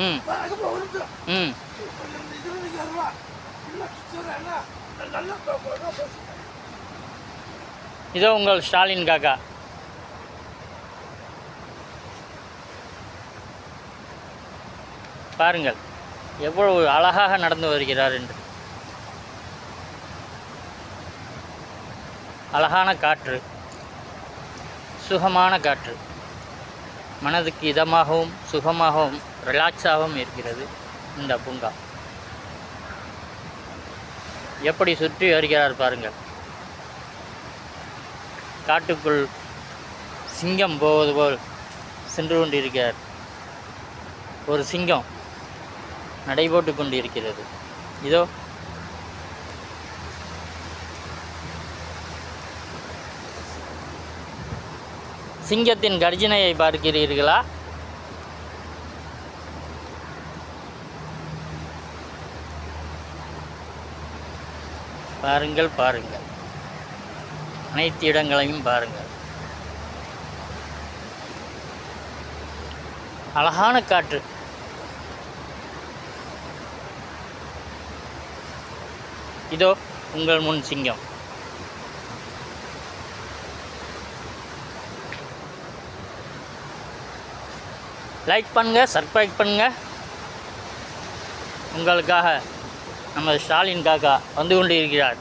ம் ம் இதோ உங்கள் ஸ்டாலின் காக்கா. பாருங்கள் எவ்வளவு அழகாக நடந்து வருகிறார் என்று. அழகான காற்று, சுகமான காற்று, மனதுக்கு இதமாகவும் சுகமாகவும் ரிலாக்ஸாகவும் இருக்கிறது இந்த பூங்கா. எப்படி சுற்றி வருகிறார் பாருங்கள். காட்டுக்குள் சிங்கம் போவது போல் சென்று கொண்டிருக்கிறார். ஒரு சிங்கம் நடைபோட்டு கொண்டிருக்கிறது. இதோ சிங்கத்தின் கர்ஜனையை பார்க்கிறீர்களா? பாருங்கள் பாருங்கள், அனைத்து இடங்களையும் பாருங்கள். அழகான காற்று. இதோ உங்கள் முன் சிங்கம். லைக் பண்ணுங்கள், சப்ஸ்கிரைப் பண்ணுங்கள். உங்களுக்காக நமது ஸ்டாலின் காக்கா வந்து கொண்டு இருக்கிறார்.